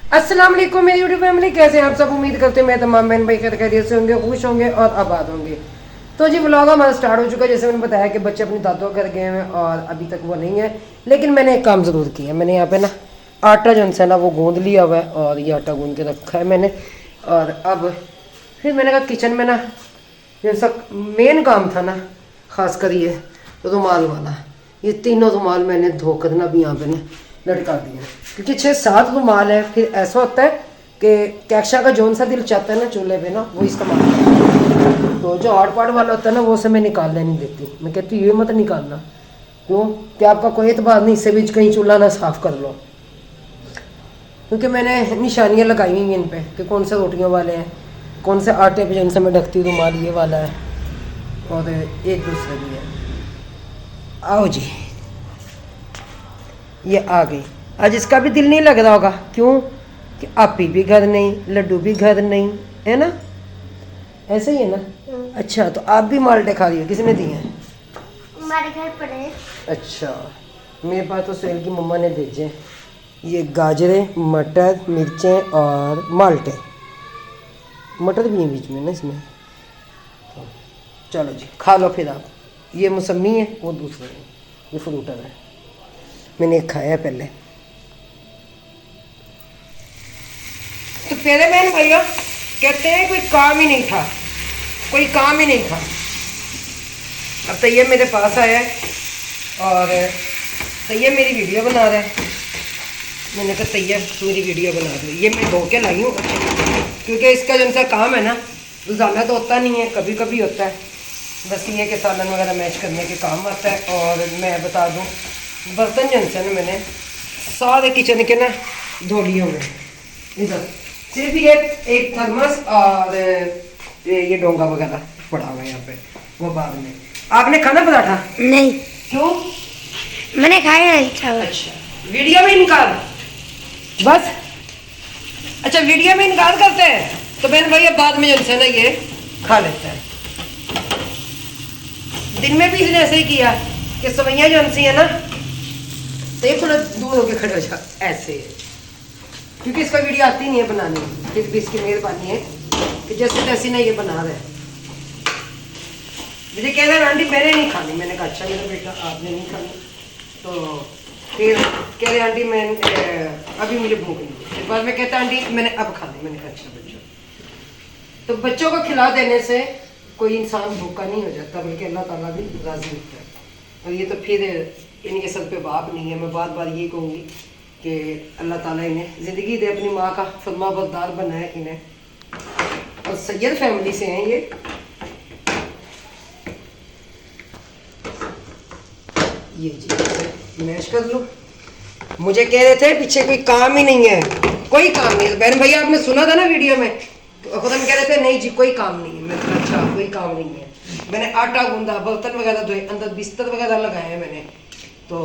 अस्सलाम वालेकुम मेरी यूट्यूब फैमिली, कैसे हैं आप सब। उम्मीद करते हैं मैं तमाम बहन भाई खैरियत से होंगे, खुश होंगे और आबाद होंगे। तो जी व्लॉग हमारा स्टार्ट हो चुका है। जैसे मैंने बताया कि बच्चे अपनी दादों घर गए हैं और अभी तक वो नहीं है, लेकिन मैंने एक काम ज़रूर किया। मैंने यहाँ पे ना आटा जो है ना वो गूंद लिया हुआ है और ये आटा गूंद के रखा है मैंने। और अब फिर मैंने कहा किचन में ना जैसा मेन काम था ना, खास कर ये रुमाल वाला, ये तीनों रुमाल मैंने धोकर ना भी यहाँ पे ना लटका दिए, क्योंकि 6-7 रुमाल है। फिर ऐसा होता है कि कैक्शा का जौन सा दिल चाहता है ना चूल्हे पे ना वो इस्तेमाल करता है। तो जो हार्ड पार्ट वाला होता है ना वो से मैं निकालने नहीं देती। मैं कहती हूँ ये मत निकालना, क्यों कि आपका कोई एतबार नहीं, इससे बीच कहीं चूल्हा ना साफ़ कर लो। क्योंकि मैंने निशानियाँ लगाई हुई हैं इन पे कि कौन से रोटियों वाले हैं, कौन से आटे पे जिनसे मैं ढकती हूँ रुमाल ये वाला है, और एक दूसरे भी है। आओ जी, ये आ गई। आज इसका भी दिल नहीं लग रहा होगा, क्यों कि आपी भी घर नहीं, लड्डू भी घर नहीं, है ना, ऐसे ही है ना। अच्छा, तो आप भी माल्टे खा रही हो, किसने दिए हैं? हमारे घर पर है। अच्छा, मेरे पास तो सोहेल की मम्मा ने भेजे। ये गाजरें, मटर, मिर्चें और माल्टे, मटर भी है बीच में ना इसमें। चलो जी खा लो फिर आप। ये मौसमी है, वो दूसरे है, ये फ्रूटर है, मैंने खाया पहले। तो तेरे बहन भैया कहते हैं कोई काम ही नहीं था, कोई काम ही नहीं था। अब तैयब मेरे पास आया है और तैयब मेरी वीडियो बना रहा है। मैंने कहा तैयब मेरी वीडियो बना दो। ये मैं धो के लाई हूँ, क्योंकि इसका जो सा काम है ना रोज़ाना तो होता नहीं है, कभी कभी होता है। बस ये कि सालन वगैरह मैच करने के काम आता है। और मैं बता दूँ बर्तन जन से ना मैंने सारे किचन के ना धो लिए हुए इधर, सिर्फ ये एक थर्मस और ये डोंगा वगैरह पड़ा हुआ है यहाँ पे, वो बाद में। आपने खाना पराठा? नहीं, क्यों? मैंने खाया है चावल। अच्छा, वीडियो में इनकार बस। अच्छा, वीडियो में इनकार करते हैं तो बहन भैया बाद में जैसे ना ये खा लेता है। दिन में भी इसने ऐसे ही किया कि सवैया जो है ना, तो ये थोड़ा दूर होके खड़े हो जा ऐसे, क्योंकि इसका वीडियो आती नहीं है बनाने में। फिर भी इसकी मेहरबानी है कि जैसे तैसे ना ये बना रहे हैं। मुझे कह रहे हैं आंटी मैंने नहीं खानी। मैंने कहा अच्छा मेरा बेटा आपने नहीं खानी। तो फिर कह रहे आंटी मैं अभी मुझे भूख नहीं। फिर बाद में कहता आंटी मैंने अब खानी। मैंने कहा अच्छा बच्चों, तो बच्चों को खिला देने से कोई इंसान भूखा नहीं हो जाता, बल्कि अल्लाह ताला भी राज़ी होता है। और ये तो फिर इनके सर पे बाप नहीं है। मैं बार बार ये कहूँगी कि अल्लाह ताला इन्हें ज़िंदगी दे, अपनी माँ का फरमा बरदार बनाए इन्हें। और सैयद फैमिली से हैं ये। ये जी मैश कर लो। मुझे कह रहे थे पीछे कोई काम ही नहीं है, कोई काम नहीं है। बहन भैया आपने सुना था ना वीडियो में, खुद हम कह रहे थे नहीं जी कोई काम नहीं है। मैंने कहा अच्छा कोई काम नहीं है। मैंने आटा गूंदा, बर्तन वगैरह धोए, अंदर बिस्तर वगैरह लगाए हैं मैंने। तो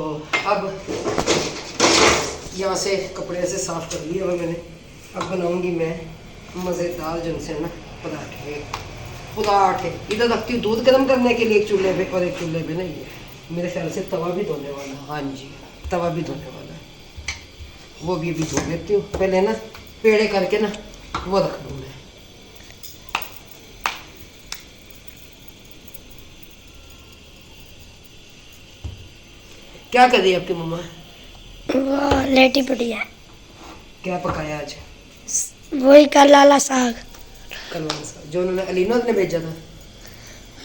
अब यहाँ से कपड़े से साफ कर लिए और मैंने अब बनाऊंगी मैं मज़ेदार जो से ना पराठे। पराठे इधर रखती हूँ दूध गर्म करने के लिए एक चूल्हे पे, और एक चूल्हे पे ना ये मेरे ख्याल से तवा भी धोने वाला। हाँ जी, तवा भी धोने वाला है, वो भी अभी धो लेती हूँ। पहले ना पेड़े करके ना वो रख दूँ मैं। क्या कर रही है आपकी मम्मा? वो लेटी पड़ी है। क्या पकाया आज? वही कल लाला साग। कलवान साग जो उन्होंने अलीना ने भेजा था।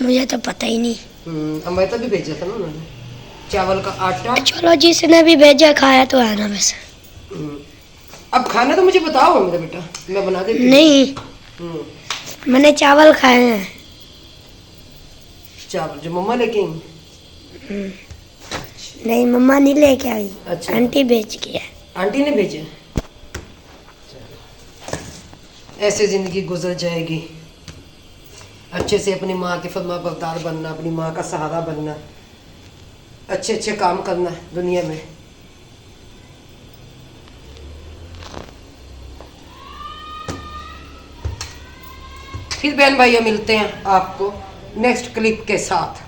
मुझे तो पता ही नहीं। अमृता भी भेजा था ना उन्होंने, चावल का आटा। चलो जिसने भी भेजा खाया तो है ना वैसे। अब खाना तो मुझे बताओ मेरा बेटा, मैं बना देती हूँ। नहीं, मैंने चावल खाए हैं। चावल जो मम्मा लेके आई? नहीं, मम्मा नहीं लेके आई। अच्छा, आंटी भेज के है। आंटी ने भेजे। ऐसे जिंदगी गुजर जाएगी। अच्छे से अपनी माँ के फरमा बरदार बनना, अपनी माँ का सहारा बनना, अच्छे अच्छे काम करना दुनिया में। फिर बहन भाइयों मिलते हैं आपको नेक्स्ट क्लिप के साथ।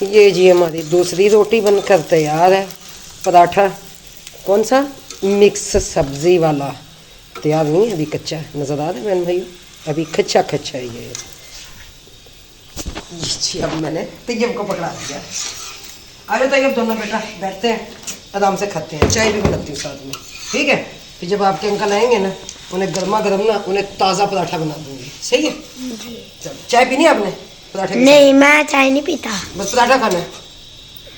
ये जी हमारी दूसरी रोटी बनकर तैयार है। पराठा कौन सा मिक्स सब्जी वाला तैयार नहीं है, अभी कच्चा है। नज़र आ रहा है बहन भाई, अभी कच्चा कच्चा ही है। जी अब मैंने तैयब को पकड़ा दिया। आ जाओ तैयब, दोनों बेटा बैठते हैं, आराम से खाते हैं, चाय भी बनाती हूँ साथ में, ठीक है। फिर जब आपके अंकल आएंगे ना, उन्हें गर्मा गर्म ना उन्हें ताज़ा पराठा बना दूंगी, सही है। चलो चाय पीनी है आपने पराठे के साथ? नहीं, मैं चाय नहीं पीता। बस पराठा खाना है।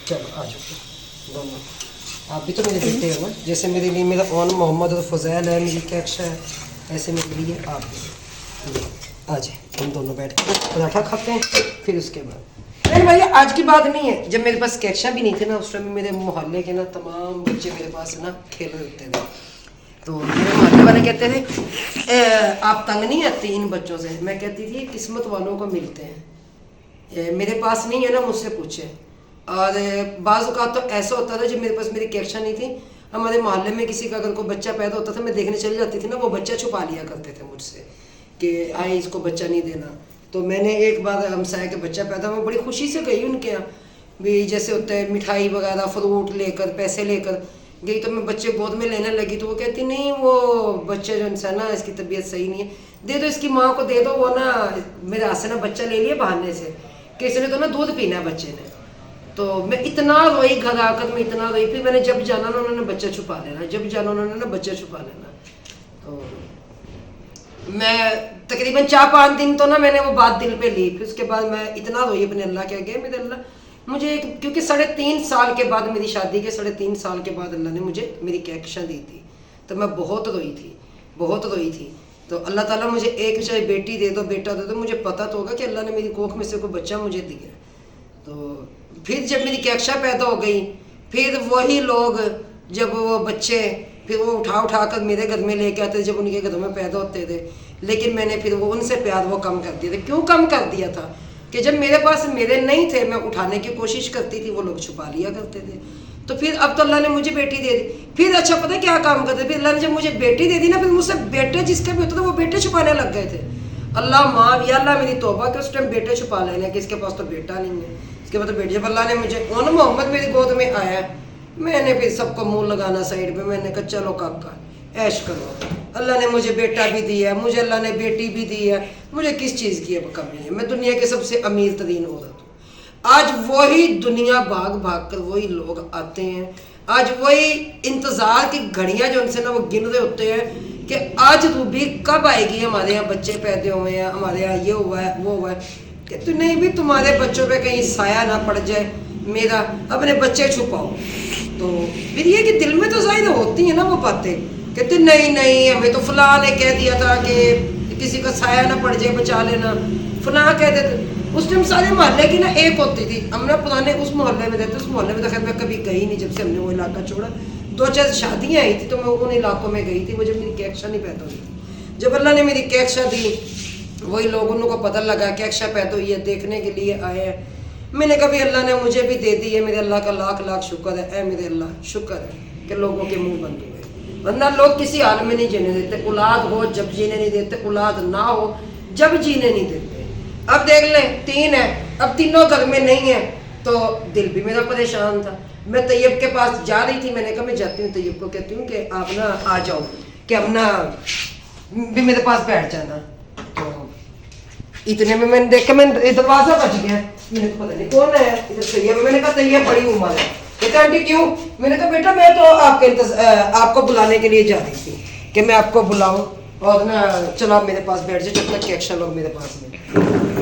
चलो आ जाओ दोनों। आप भी तो मेरे बेटे हो ना, जैसे मेरे लिए मेरा ओन मोहम्मद और फजैल है, मेरी कैक्शा है, ऐसे मेरे लिए आप भी। आ जाए हम दोनों बैठ कर पराठा खाते हैं, फिर उसके बाद नहीं भैया आज की बात नहीं है। जब मेरे पास कैक्शा भी नहीं थे ना, उस टाइम मेरे मोहल्ले के ना तमाम बच्चे मेरे पास ना खेल रहे होते थे। तो मेरे मोहल्ले वाले कहते थे आप तंग नहीं आती इन बच्चों से? मैं कहती थी किस्मत वालों को मिलते हैं, मेरे पास नहीं है ना, मुझसे पूछे। और बाज़ औक़ात तो ऐसा होता था जब मेरे पास मेरी कैक्शा नहीं थी, हमारे मोहल्ले में किसी का अगर कोई बच्चा पैदा होता था, मैं देखने चली जाती थी ना, वो बच्चा छुपा लिया करते थे मुझसे कि आए इसको बच्चा नहीं देना। तो मैंने एक बार हमसाया के बच्चा पैदा, मैं बड़ी खुशी से गई उनके यहाँ भी, जैसे होता है मिठाई वगैरह फ्रूट लेकर पैसे लेकर गई। तो मैं बच्चे गोद में लेने लगी तो वो कहती नहीं वो बच्चे जो इंसान ना इसकी तबीयत सही नहीं है, दे दो इसकी माँ को दे दो। वो ना मेरे हाथ से ना बच्चा ले लिया बहाने से कि इसने तो ना दूध पीना है बच्चे ने। तो मैं इतना रोई, घर आकर मैं इतना रोई। फिर मैंने जब जाना ना उन्होंने बच्चा छुपा लेना, जब जाना उन्होंने ना बच्चा छुपा लेना। तो मैं तकरीबन 4-5 दिन तो ना मैंने वो बात दिल पे ली। फिर उसके बाद मैं इतना रोई अपने अल्लाह के आगे, मेरे अल्लाह मुझे, क्योंकि 3.5 साल के बाद मेरी शादी के 3.5 साल के बाद अल्लाह ने मुझे मेरी कैक्शा दी थी। तो मैं बहुत रोई थी, बहुत रोई थी। तो अल्लाह ताला मुझे एक चाहे बेटी दे दो बेटा दे दो, मुझे पता तो होगा कि अल्लाह ने मेरी कोख में से कोई बच्चा मुझे दिया। तो फिर जब मेरी कैक्शा पैदा हो गई, फिर वही लोग जब वो बच्चे फिर वो उठा कर मेरे घर में लेके आते थे जब उनके घरों में पैदा होते थे। लेकिन मैंने फिर वो उनसे प्यार वो कम कर दिया था। क्यों कम कर दिया था कि जब मेरे पास मेरे नहीं थे, मैं उठाने की कोशिश करती थी, वो लोग छुपा लिया करते थे। तो फिर अब तो अल्लाह ने मुझे बेटी दे दी। फिर अच्छा पता है क्या काम करते, फिर अल्लाह ने जब मुझे बेटी दे दी ना, फिर मुझसे बेटे जिसके भी होते थे वो बेटे छुपाने लग गए थे। अल्लाह माँ या अल्लाह मेरी तौबा कि उस टाइम बेटे छुपा लेने कि इसके पास तो बेटा नहीं है, इसके बाद तो बेटी। जब अल्लाह ने मुझे ओन मोहम्मद मेरी गोद में आया, मैंने फिर सबको मुंह लगाना साइड पे, मैंने कहा चलो काका ऐश करो, अल्लाह ने मुझे बेटा भी दिया है, मुझे अल्लाह ने बेटी भी दी है, मुझे किस चीज़ की अब कमी है? मैं दुनिया के सबसे अमीर तरीन औरत हूँ। आज वही दुनिया भाग भाग कर वही लोग आते हैं, आज वही इंतज़ार की घड़ियाँ जो उनसे ना वो गिन रहे होते हैं कि आज रूबी कब आएगी, हमारे यहाँ बच्चे पैदा हुए हैं, हमारे यहाँ ये हुआ है वो हुआ है। कि तो नहीं भी तुम्हारे बच्चों पे कहीं साया ना पड़ जाए मेरा, अपने बच्चे छुपाओ। तो फिर ये कि दिल में तो जाहिर होती है ना वो बातें, कहते नहीं नहीं हमें तो फलां ने कह दिया था कि किसी का साया ना पड़ जाए बचा लेना, फलां कह देते। उस टाइम सारे मोहल्ले की ना एक होती थी। हम ना पुराने उस मोहल्ले में रहते, उस मोहल्ले में तो खैर मैं कभी गई नहीं जब से हमने वो इलाका छोड़ा। 2-4 शादियाँ आई थी तो मैं उन इलाकों में गई थी, मुझे मेरी कैक्शा नहीं पैदा हुई थी। जब अल्लाह ने मेरी कैक्शा दी, वही लोग उनको पता लगा कैक्शा पैदा हुई है, देखने के लिए आए हैं। मैंने कभी अल्लाह ने मुझे भी दे दी है, मेरे अल्लाह का लाख लाख शुक्र है। ऐ मेरे अल्लाह शुक्र है कि लोगों के मुंह बंद हुए, वरना लोग किसी हाल में नहीं जीने देते। औलाद हो जब जीने नहीं देते, औलाद ना हो जब जीने नहीं देते। अब देख लें 3 है, अब तीनों घर में नहीं है, तो दिल भी मेरा परेशान था। मैं तैयब के पास जा रही थी, मैंने कहा मैं जाती हूँ, तैयब को कहती हूँ कि आप ना आ जाओ, कि अब ना भी मेरे पास बैठ जाना। तो इतने में मैंने देखा, मैंने दरवाजा बच गया, मैंने पता नहीं कौन है इधर तैयब। मैंने कहा तैयब बड़ी उम्र है, कहते आंटी क्यों? मैंने कहा बेटा मैं तो आपको बुलाने के लिए जा रही थी कि मैं आपको बुलाऊं और ना चलो आप मेरे पास बैठ जाओ जब तक कैक्शा लोग मेरे पास में।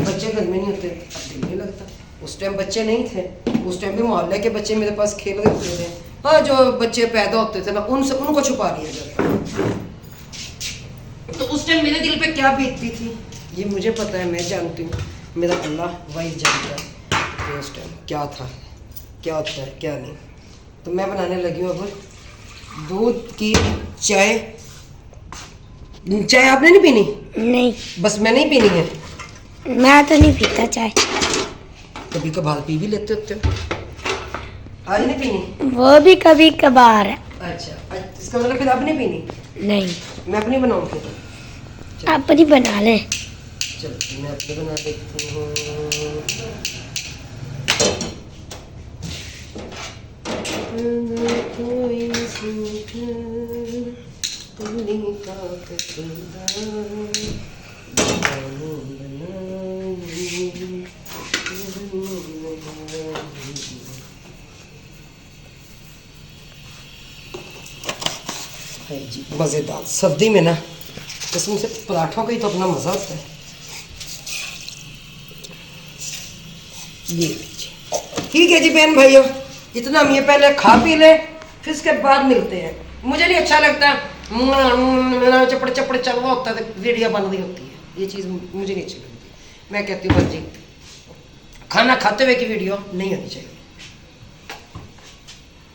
बच्चे घर में नहीं होते, अब दिल नहीं लगता। उस टाइम बच्चे नहीं थे, उस टाइम भी मोहल्ले के बच्चे मेरे पास खेल रहे होते थे। हाँ जो बच्चे पैदा होते थे ना उनसे उनको छुपा लिया जाता। तो उस टाइम मेरे दिल पे क्या बीतती थी ये मुझे पता है, मैं जानती हूँ, मेरा अल्लाह वही जानता है कि उस टाइम क्या था, क्या होता है क्या नहीं। तो मैं बनाने लगी हूँ अब दूध की चाय। चाय आपने नहीं पीनी? नहीं, बस मैं नहीं पीनी है। मैं तो नहीं पीता चाय। कभी कभार पी भी लेते होते हो, आज नहीं पीनी? वो भी कभी कभार है। अच्छा इसका मतलब फिर आप नहीं पीनी? नहीं, मैं अपनी बनाऊँ? आप ही बना लें। चलो मैं अपनी बना देती हूँ। कोई सूट तुमने का कसूदा है जी मज़ेदार। सर्दी में ना इसमें से पराठों का ही तो अपना मज़ा होता है। ये लीजिए। ठीक है जी बहन भाइयों, इतना हम ये पहले खा पी ले, फिर इसके बाद मिलते हैं। मुझे नहीं अच्छा लगता चपड़ चपड़ चल रहा होता है तो वीडियो बन रही होती है, ये चीज़ मुझे नहीं अच्छी लगती। मैं कहती हूँ बस जी खाना खाते हुए की वीडियो नहीं होनी चाहिए।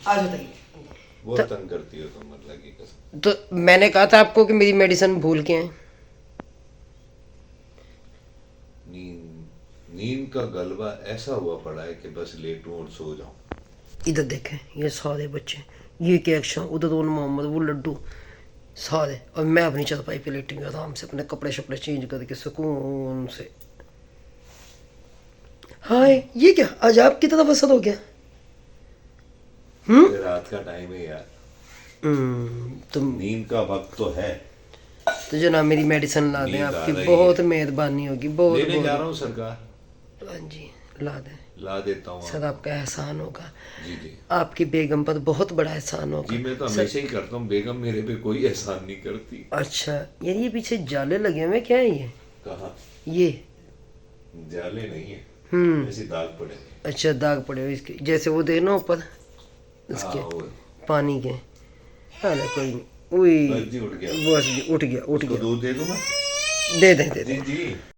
आज बताइए। बहुत तंग करती हो तुम, मतलब की कसम। तो मैंने कहा था आपको कि मेरी मेडिसिन भूल के हैं। नींद का गलबा ऐसा हुआ पड़ा है कि बस लेटूं और सो जाऊं। इधर देखें ये सारे बच्चे, ये क्या एक्शन, उधर दोन मोहम्मद, वो लड्डू सारे, और मैं अपनी चारपाई पे लेटी हुई आराम से अपने कपड़े शपड़े चेंज करके सुकून से। हाय ये क्या आज आपकी तरफ असर हो गया? ये रात का टाइम है यार, तुम नींद का वक्त तो है। तो जनाब मेरी मेडिसिन ला दें, नींद आ आपकी रही बहुत मेहरबानी होगी। बहुत लेने जा रहा बहुत हूँ सरकार, हाँ जी ला दें ला देता हूँ। सर, आपका एहसान होगा। जी जी आपकी बेगम पर बहुत बड़ा एहसान होगा। जी, मैं तो हमेशा ही करता हूँ, बेगम मेरे पे कोई एहसान नहीं करती। अच्छा यार ये पीछे जाले लगे हुए क्या है ये? कहाँ? ये जाले नहीं है, ऐसे दाग पड़े हैं। अच्छा दाग पड़े हुए इसके, जैसे वो देखना ऊपर इसके हाँ, वो पानी के। अरे कोई नहीं, उई बस जी उठ गया। बस जी उठ गया उठ उसको गया। दूध दे दूँ मैं? दे दे दे जी दे। जी।